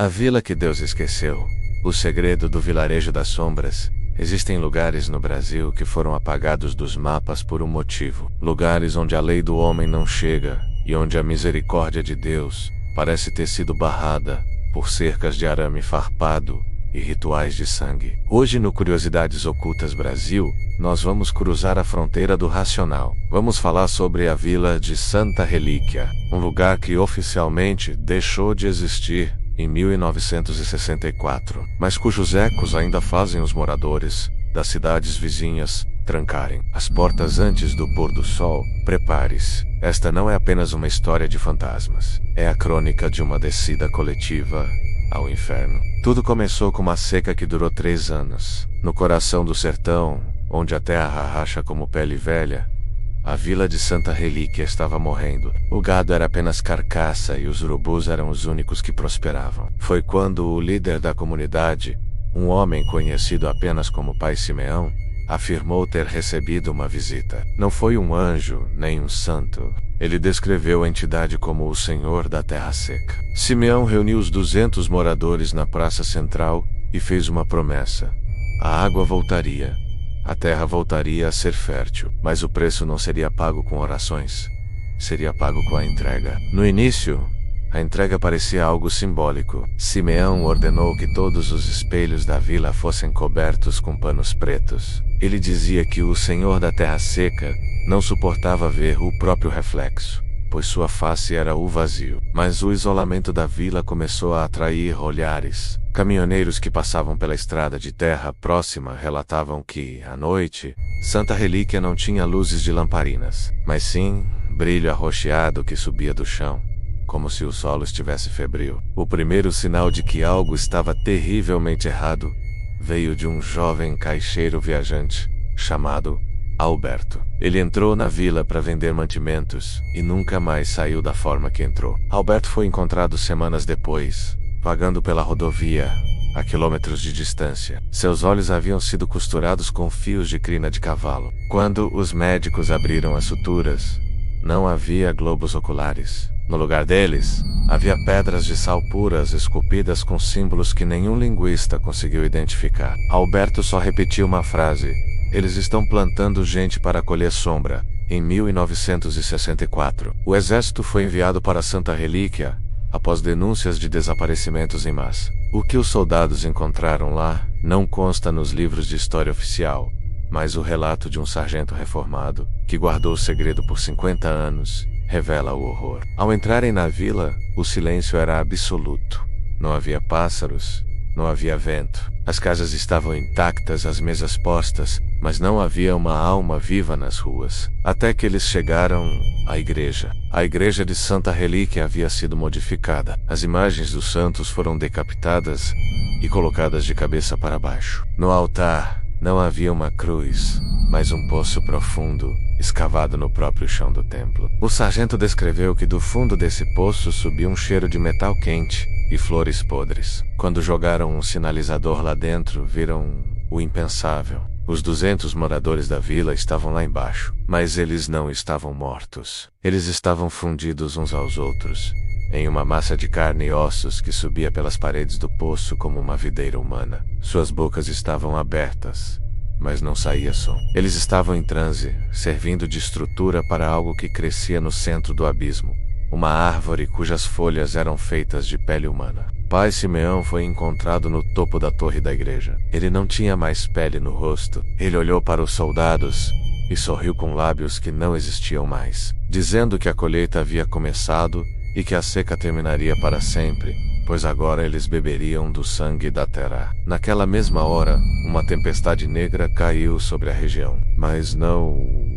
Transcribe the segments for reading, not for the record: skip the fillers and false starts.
A vila que Deus esqueceu. O segredo do vilarejo das sombras. Existem lugares no Brasil que foram apagados dos mapas por um motivo. Lugares onde a lei do homem não chega e onde a misericórdia de Deus parece ter sido barrada por cercas de arame farpado e rituais de sangue. Hoje no Curiosidades Ocultas Brasil, nós vamos cruzar a fronteira do racional. Vamos falar sobre a Vila de Santa Relíquia, um lugar que oficialmente deixou de existir em 1964, mas cujos ecos ainda fazem os moradores das cidades vizinhas trancarem as portas antes do pôr do sol. Prepare-se, esta não é apenas uma história de fantasmas, é a crônica de uma descida coletiva ao inferno. Tudo começou com uma seca que durou 3 anos. No coração do sertão, onde a terra racha como pele velha, a Vila de Santa Relíquia estava morrendo. O gado era apenas carcaça e os urubus eram os únicos que prosperavam. Foi quando o líder da comunidade, um homem conhecido apenas como Pai Simeão, afirmou ter recebido uma visita. Não foi um anjo, nem um santo. Ele descreveu a entidade como o Senhor da Terra Seca. Simeão reuniu os 200 moradores na praça central e fez uma promessa. A água voltaria. A terra voltaria a ser fértil, mas o preço não seria pago com orações. Seria pago com a entrega. No início, a entrega parecia algo simbólico. Simeão ordenou que todos os espelhos da vila fossem cobertos com panos pretos. Ele dizia que o Senhor da Terra Seca não suportava ver o próprio reflexo, pois sua face era o vazio. Mas o isolamento da vila começou a atrair olhares. Caminhoneiros que passavam pela estrada de terra próxima relatavam que, à noite, Santa Relíquia não tinha luzes de lamparinas, mas sim brilho arroxeado que subia do chão, como se o solo estivesse febril. O primeiro sinal de que algo estava terrivelmente errado veio de um jovem caixeiro viajante, chamado Alberto. Ele entrou na vila para vender mantimentos e nunca mais saiu da forma que entrou. Alberto foi encontrado semanas depois, vagando pela rodovia, a quilômetros de distância. Seus olhos haviam sido costurados com fios de crina de cavalo. Quando os médicos abriram as suturas, não havia globos oculares. No lugar deles, havia pedras de sal puras esculpidas com símbolos que nenhum linguista conseguiu identificar. Alberto só repetiu uma frase: "Eles estão plantando gente para colher sombra." Em 1964, o exército foi enviado para Santa Relíquia após denúncias de desaparecimentos em massa. O que os soldados encontraram lá não consta nos livros de história oficial, mas o relato de um sargento reformado, que guardou o segredo por 50 anos, revela o horror. Ao entrarem na vila, o silêncio era absoluto. Não havia pássaros, não havia vento. As casas estavam intactas, as mesas postas, mas não havia uma alma viva nas ruas. Até que eles chegaram à igreja. A igreja de Santa Relíquia havia sido modificada. As imagens dos santos foram decapitadas e colocadas de cabeça para baixo. No altar, não havia uma cruz, mas um poço profundo, escavado no próprio chão do templo. O sargento descreveu que do fundo desse poço subia um cheiro de metal quente e flores podres. Quando jogaram um sinalizador lá dentro, viram o impensável. Os 200 moradores da vila estavam lá embaixo, mas eles não estavam mortos. Eles estavam fundidos uns aos outros, em uma massa de carne e ossos que subia pelas paredes do poço como uma videira humana. Suas bocas estavam abertas, mas não saía som. Eles estavam em transe, servindo de estrutura para algo que crescia no centro do abismo. Uma árvore cujas folhas eram feitas de pele humana. Pai Simeão foi encontrado no topo da torre da igreja. Ele não tinha mais pele no rosto. Ele olhou para os soldados e sorriu com lábios que não existiam mais, dizendo que a colheita havia começado e que a seca terminaria para sempre, pois agora eles beberiam do sangue da terra. Naquela mesma hora, uma tempestade negra caiu sobre a região, mas não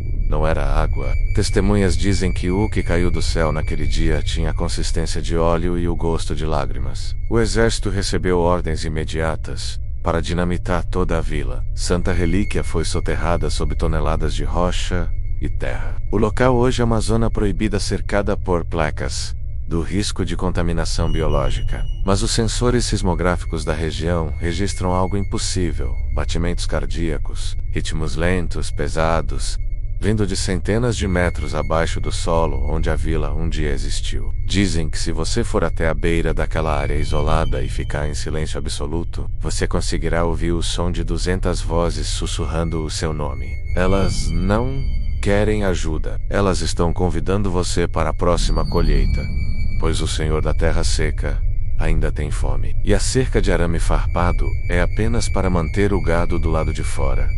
era água. Testemunhas dizem que o que caiu do céu naquele dia tinha a consistência de óleo e o gosto de lágrimas. O exército recebeu ordens imediatas para dinamitar toda a vila. Santa Relíquia foi soterrada sob toneladas de rocha e terra. O local hoje é uma zona proibida cercada por placas do risco de contaminação biológica. Mas os sensores sismográficos da região registram algo impossível: batimentos cardíacos, ritmos lentos, pesados vindo de centenas de metros abaixo do solo onde a vila um dia existiu. Dizem que se você for até a beira daquela área isolada e ficar em silêncio absoluto, você conseguirá ouvir o som de 200 vozes sussurrando o seu nome. Elas não querem ajuda. Elas estão convidando você para a próxima colheita, pois o Senhor da Terra Seca ainda tem fome. E a cerca de arame farpado é apenas para manter o gado do lado de fora,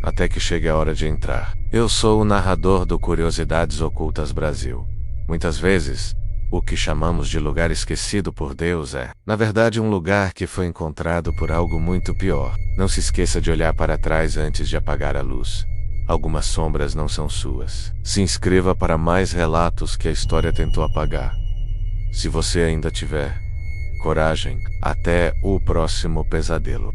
até que chegue a hora de entrar. Eu sou o narrador do Curiosidades Ocultas Brasil. Muitas vezes, o que chamamos de lugar esquecido por Deus é, na verdade, um lugar que foi encontrado por algo muito pior. Não se esqueça de olhar para trás antes de apagar a luz. Algumas sombras não são suas. Se inscreva para mais relatos que a história tentou apagar. Se você ainda tiver coragem, até o próximo pesadelo.